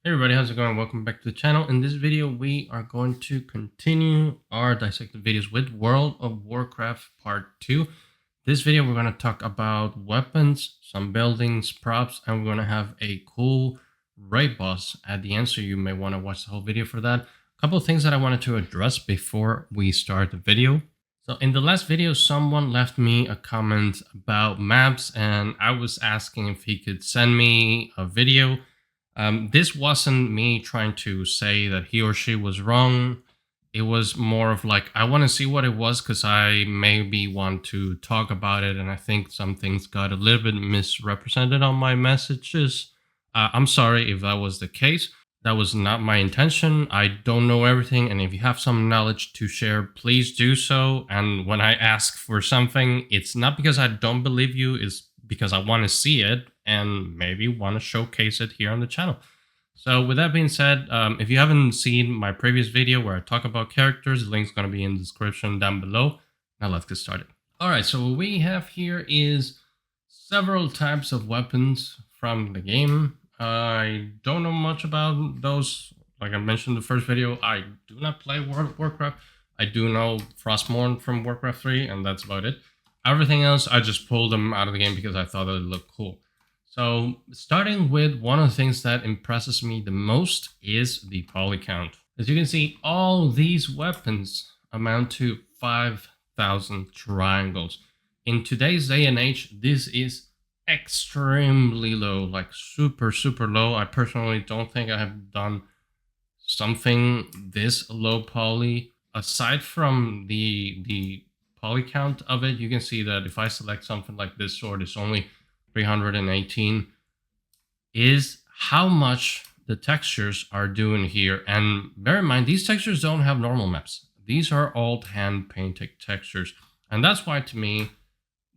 Hey everybody, how's it going? Welcome back to the channel. In this video, we are going to continue our dissected videos with World of Warcraft Part 2. This video, we're going to talk about weapons, some buildings, props, and we're going to have a cool raid boss at the end, so you may want to watch the whole video for that. A couple of things that I wanted to address before we start the video. So in the last video, someone left me a comment about maps, and I was asking if he could send me a video. This wasn't me trying to say that he or she was wrong. It was more of like, I want to see what it was because I maybe want to talk about it. And I think some things got a little bit misrepresented on my messages. I'm sorry if that was the case. That was not my intention. I don't know everything. And if you have some knowledge to share, please do so. And when I ask for something, it's not because I don't believe you, it's because I want to see it and maybe want to showcase it here on the channel. So with that being said, if you haven't seen my previous video where I talk about characters, the link's going to be in the description down below. Now let's get started. All right, so what we have here is several types of weapons from the game. I don't know much about those. Like I mentioned in the first video, I do not play World of Warcraft. I do know Frostmourne from Warcraft 3, and that's about it. Everything else, I just pulled them out of the game because I thought that it looked cool. So starting with one of the things that impresses me the most is the poly count. As you can see, all these weapons amount to 5,000 triangles. In today's day and age, this is extremely low, like super low. I personally don't think I have done something this low poly. Aside from the poly count of it, you can see that if I select something like this sword, it's only 318, is how much the textures are doing here. And bear in mind, these textures don't have normal maps. These are all hand-painted textures. And that's why, to me,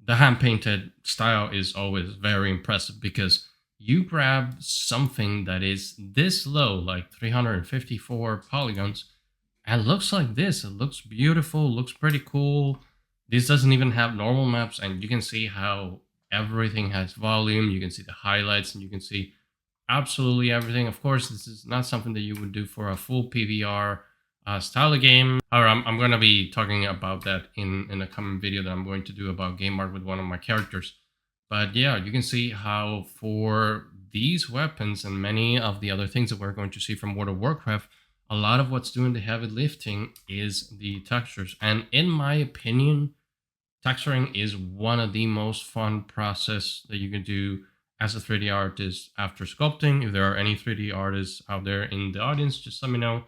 the hand-painted style is always very impressive, because you grab something that is this low, like 354 polygons, and looks like this. It looks beautiful, looks pretty cool. This doesn't even have normal maps, and you can see how everything has volume. You can see the highlights, and you can see absolutely everything. Of course, this is not something that you would do for a full PVR style of game. However, I'm going to be talking about that in a coming video that I'm going to do about game art with one of my characters. But yeah, you can see how for these weapons and many of the other things that we're going to see from World of Warcraft, a lot of what's doing the heavy lifting is the textures. And in my opinion, texturing is one of the most fun process that you can do as a 3D artist after sculpting. If there are any 3D artists out there in the audience, just let me know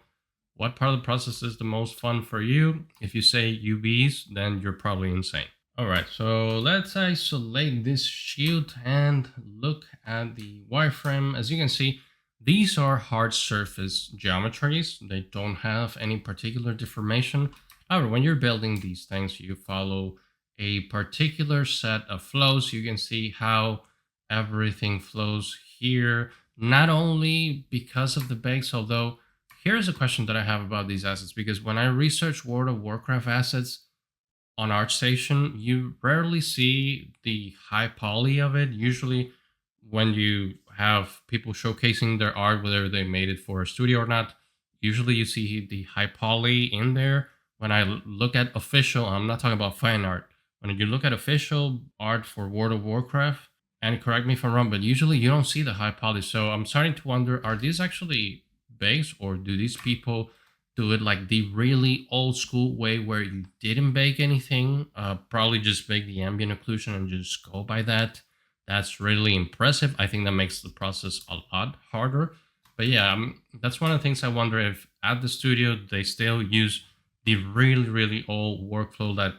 what part of the process is the most fun for you. If you say UVs, then you're probably insane. All right, so let's isolate this shield and look at the wireframe. As you can see, these are hard surface geometries. They don't have any particular deformation. However, when you're building these things, you follow a particular set of flows. You can see how everything flows here, not only because of the bakes, although here's a question that I have about these assets, because when I research World of Warcraft assets on ArtStation, you rarely see the high poly of it. Usually when you have people showcasing their art, whether they made it for a studio or not, usually you see the high poly in there. When I look at official, I'm not talking about fan art, when you look at official art for World of Warcraft, and correct me if I'm wrong, but usually you don't see the high poly. So I'm starting to wonder, are these actually bakes, or do these people do it like the really old school way where you didn't bake anything, probably just bake the ambient occlusion and just go by that? That's really impressive. I think that makes the process a lot harder. But yeah, that's one of the things I wonder, if at the studio they still use the really old workflow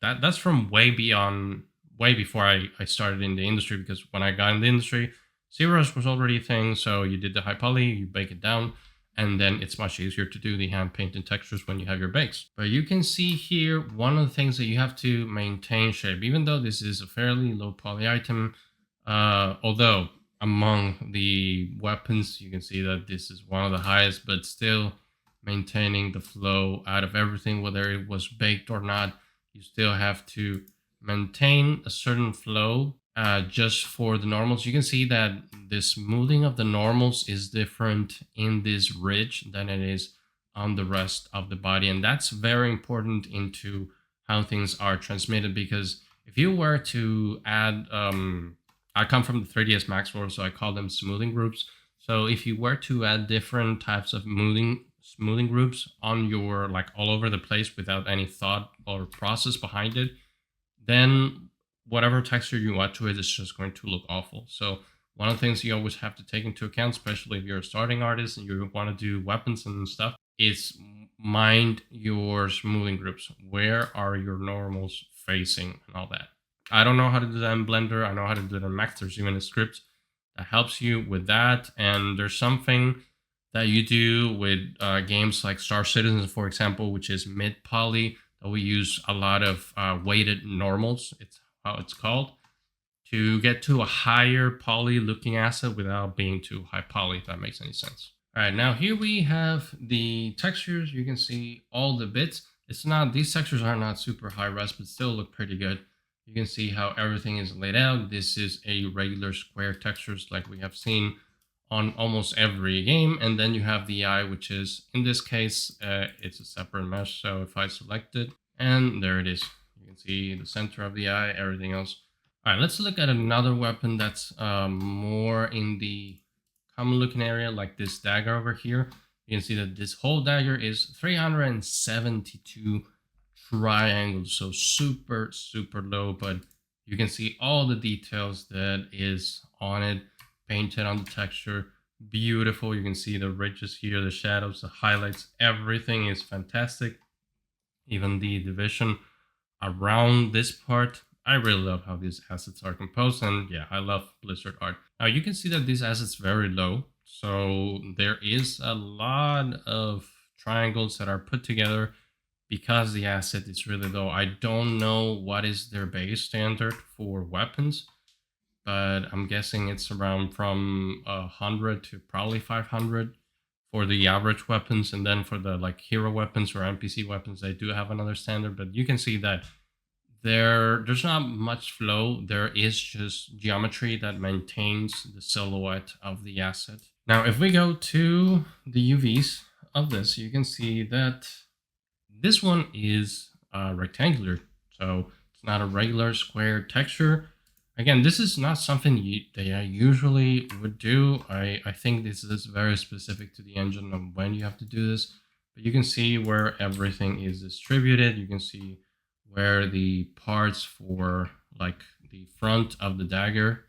that's from way before I started in the industry. Because when I got in the industry, ZBrush was already a thing. So you did the high poly, you bake it down, and then it's much easier to do the hand painted textures when you have your bakes. But you can see here, one of the things that you have to maintain shape, even though this is a fairly low poly item, although among the weapons, you can see that this is one of the highest, but still maintaining the flow out of everything, whether it was baked or not, you still have to maintain a certain flow just for the normals. You can see that the smoothing of the normals is different in this ridge than it is on the rest of the body. And that's very important into how things are transmitted, because if you were to add, I come from the 3ds Max world, so I call them smoothing groups. So if you were to add different types of smoothing groups on your, like, all over the place without any thought or process behind it, then whatever texture you add to it is just going to look awful. So one of the things you always have to take into account, especially if you're a starting artist and you want to do weapons and stuff, is mind your smoothing groups. Where are your normals facing and all that? I don't know how to do that in Blender. I know how to do it in Max. There's even a script that helps you with that. And there's something that you do with games like Star Citizen, for example, which is mid poly, that we use a lot of weighted normals. It's how it's called, to get to a higher poly looking asset without being too high poly, if that makes any sense. All right, now here we have the textures. You can see all the bits. It's not, these textures are not super high res, but still look pretty good. You can see how everything is laid out. This is a regular square textures like we have seen on almost every game. And then you have the eye, which is, in this case, it's a separate mesh. So if I select it, and there it is, you can see the center of the eye, everything else. All right, let's look at another weapon that's more in the common looking area, like this dagger over here. You can see that this whole dagger is 372 triangles, so super low, but you can see all the details that is on it, painted on the texture. Beautiful. You can see the ridges here, the shadows, the highlights, everything is fantastic. Even the division around this part, I really love how these assets are composed. And yeah, I love Blizzard art. Now you can see that these assets very low, so there is a lot of triangles that are put together because the asset is really low. I don't know what is their base standard for weapons, but I'm guessing it's around from 100 to probably 500 for the average weapons. And then for the like hero weapons or NPC weapons, they do have another standard. But you can see that there's not much flow. There is just geometry that maintains the silhouette of the asset. Now, if we go to the UVs of this, you can see that this one is rectangular, so it's not a regular square texture. Again, this is not something that I usually would do. I think this is very specific to the engine of when you have to do this. But you can see where everything is distributed. You can see where the parts for like the front of the dagger,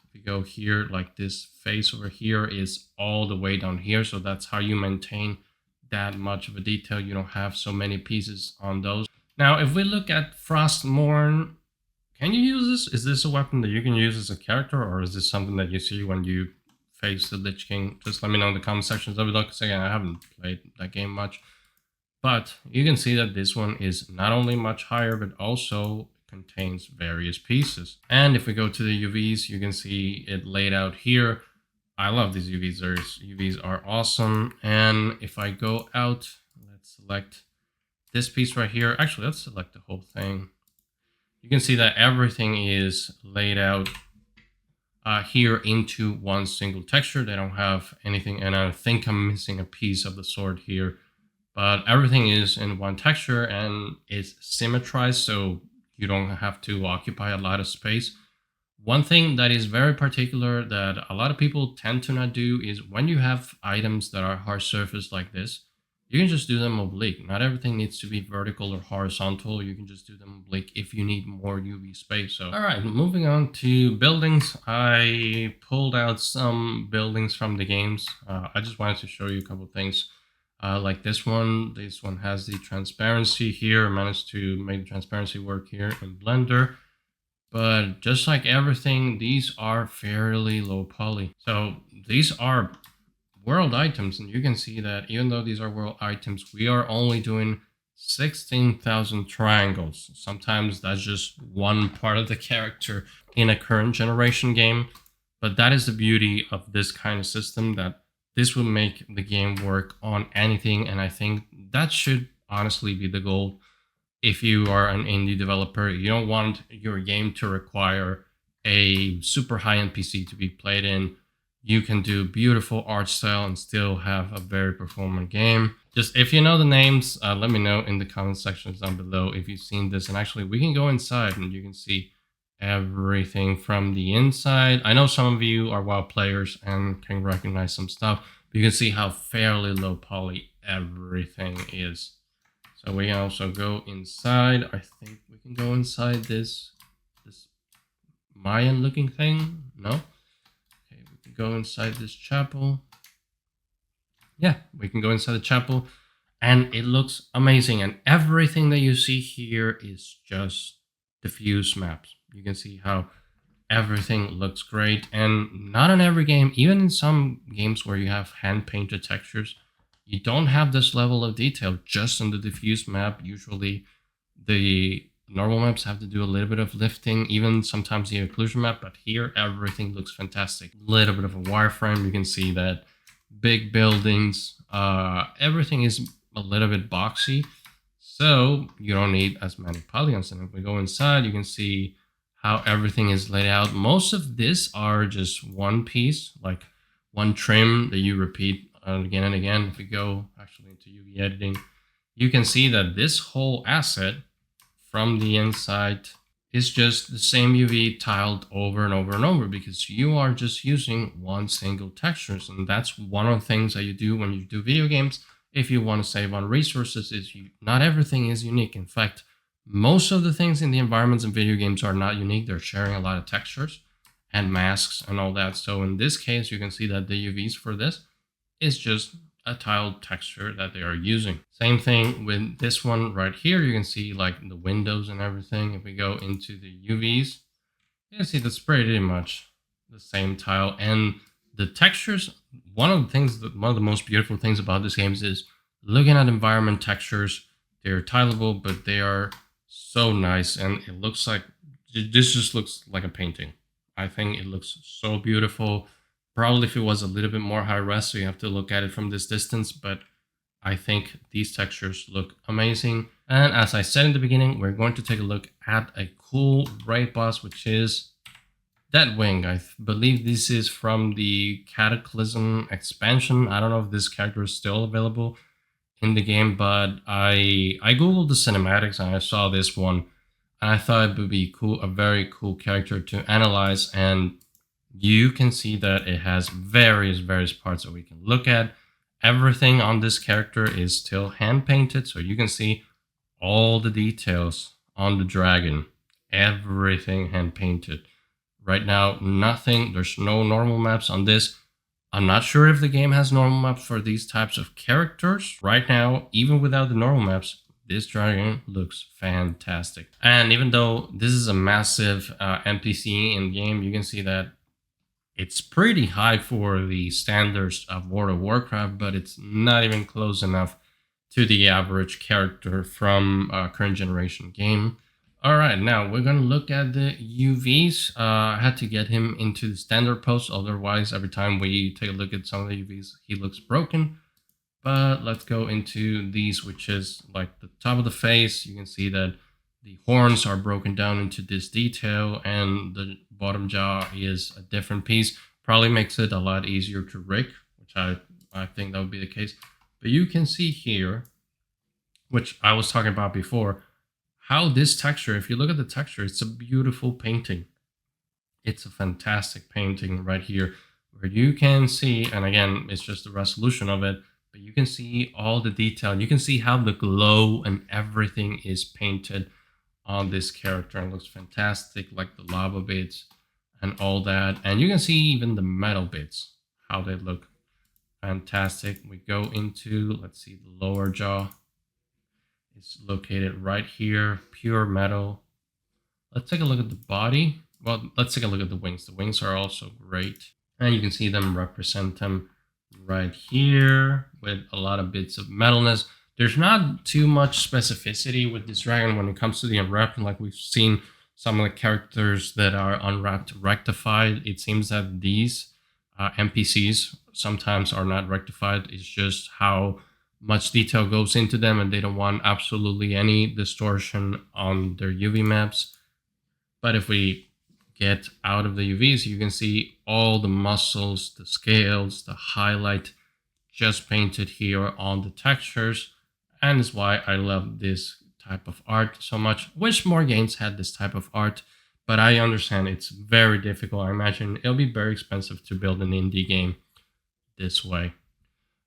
if you go here, like this face over here is all the way down here. So that's how you maintain that much of a detail. You don't have so many pieces on those. Now, if we look at Frostmourne, can you use this? Is this a weapon that you can use as a character, or is this something that you see when you face the Lich King? Just let me know in the comment sections of below, because again, I haven't played that game much. But you can see that this one is not only much higher, but also contains various pieces. And if we go to the UVs, you can see it laid out here. I love these UVs. UVs are awesome. And if I go out, let's select this piece right here. Actually, let's select the whole thing. You can see that everything is laid out here into one single texture. They don't have anything, and I think I'm missing a piece of the sword here, but everything is in one texture and it's symmetrized, so you don't have to occupy a lot of space. One thing that is very particular that a lot of people tend to not do is when you have items that are hard surface like this, you can just do them oblique. Not everything needs to be vertical or horizontal. You can just do them oblique if you need more UV space. So, all right, moving on to buildings. I pulled out some buildings from the games. I just wanted to show you a couple of things. Like this one has the transparency here. I managed to make the transparency work here in Blender. But just like everything, these are fairly low poly. So these are world items, and you can see that even though these are world items, we are only doing 16,000 triangles. Sometimes that's just one part of the character in a current generation game. But that is the beauty of this kind of system, that this will make the game work on anything. And I think that should honestly be the goal. If you are an indie developer, you don't want your game to require a super high-end PC to be played in. You can do beautiful art style and still have a very performant game. Just if you know the names, let me know in the comment sections down below if you've seen this. And actually, we can go inside and you can see everything from the inside. I know some of you are WoW players and can recognize some stuff. But you can see how fairly low poly everything is. So we can also go inside. I think we can go inside this Mayan looking thing. No? Okay, we can go inside this chapel. Yeah, we can go inside the chapel and it looks amazing. And everything that you see here is just diffuse maps. You can see how everything looks great. And not in every game, even in some games where you have hand painted textures, you don't have this level of detail just on the diffuse map. Usually the normal maps have to do a little bit of lifting, even sometimes the occlusion map, but here everything looks fantastic. A little bit of a wireframe, you can see that big buildings, everything is a little bit boxy, so you don't need as many polygons. And if we go inside, you can see how everything is laid out. Most of this are just one piece, like one trim that you repeat again and again. If we go actually into UV editing, you can see that this whole asset from the inside is just the same UV tiled over and over and over, because you are just using one single textures. And that's one of the things that you do when you do video games. If you want to save on resources, is not everything is unique. In fact, most of the things in the environments in video games are not unique. They're sharing a lot of textures and masks and all that. So in this case, you can see that the UVs for this is just a tiled texture that they are using. Same thing with this one right here. You can see like the windows and everything. If we go into the UVs, you can see that's pretty much the same tile. And the textures, one of the most beautiful things about this game is looking at environment textures. They're tileable, but they are so nice, and it looks like this just looks like a painting. I think it looks so beautiful. Probably if it was a little bit more high res, so you have to look at it from this distance, but I think these textures look amazing. And as I said in the beginning, we're going to take a look at a cool raid boss, which is Deadwing. I believe this is from the Cataclysm expansion. I don't know if this character is still available in the game, but I googled the cinematics and I saw this one, and I thought it would be cool, a very cool character to analyze. And you can see that it has various parts that we can look at. Everything on this character is still hand painted, so you can see all the details on the dragon. Everything hand painted. Right now, nothing, there's no normal maps on this. I'm not sure if the game has normal maps for these types of characters. Right now, even without the normal maps, this dragon looks fantastic. And even though this is a massive NPC in game, you can see that it's pretty high for the standards of World of Warcraft, but it's not even close enough to the average character from a current generation game. All right, now we're going to look at the UVs. I had to get him into the standard pose, otherwise every time we take a look at some of the UVs, he looks broken. But let's go into these, which is like the top of the face. You can see that the horns are broken down into this detail, and the bottom jaw is a different piece. Probably makes it a lot easier to rig, which I think that would be the case. But you can see here, which I was talking about before, how this texture, if you look at the texture, it's a beautiful painting. It's a fantastic painting right here, where you can see, and again, it's just the resolution of it, but you can see all the detail. You can see how the glow and everything is painted on this character, and it looks fantastic, like the lava bits and all that. And you can see even the metal bits, how they look fantastic. We go into, let's see, the lower jaw. It's located right here, pure metal. Let's take a look at the body. Well, let's take a look at the wings. The wings are also great. And you can see them represent them right here with a lot of bits of metalness. There's not too much specificity with this dragon when it comes to the unwrapping, like we've seen some of the characters that are unwrapped rectified. It seems that these NPCs sometimes are not rectified. It's just how much detail goes into them, and they don't want absolutely any distortion on their UV maps. But if we get out of the UV. So you can see all the muscles, the scales, the highlight just painted here on the textures. And is why I love this type of art so much. Wish more games had this type of art, but I understand it's very difficult. I imagine it'll be very expensive to build an indie game this way.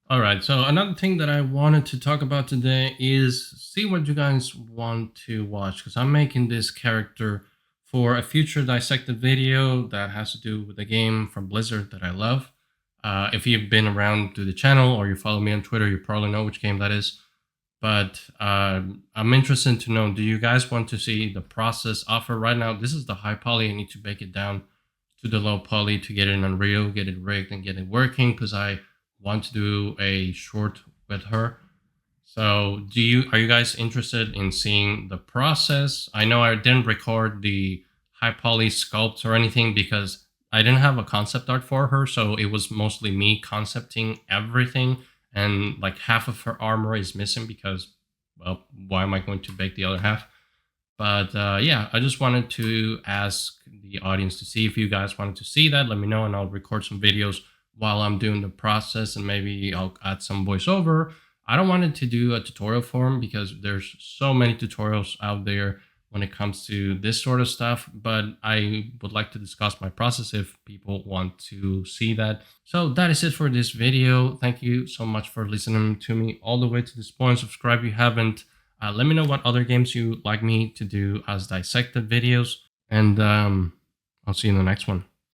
All right, so another thing that I wanted to talk about today is see what you guys want to watch, because I'm making this character for a future dissected video that has to do with a game from Blizzard that I love. If you've been around to the channel or you follow me on Twitter, you probably know which game that is. But I'm interested to know, do you guys want to see the process offer right now? This is the high poly. I need to bake it down to the low poly to get it in Unreal, get it rigged, and get it working, because I want to do a short with her. So are you guys interested in seeing the process? I know I didn't record the high poly sculpts or anything because I didn't have a concept art for her, so it was mostly me concepting everything, and like half of her armor is missing because, well, why am I going to bake the other half? But yeah, I just wanted to ask the audience to see if you guys wanted to see that. Let me know and I'll record some videos while I'm doing the process, and maybe I'll add some voiceover. I don't want it to do a tutorial form because there's so many tutorials out there when it comes to this sort of stuff, but I would like to discuss my process if people want to see that. So that is it for this video. Thank you so much for listening to me all the way to this point. Subscribe if you haven't. Let me know what other games you like me to do as dissected videos, and I'll see you in the next one.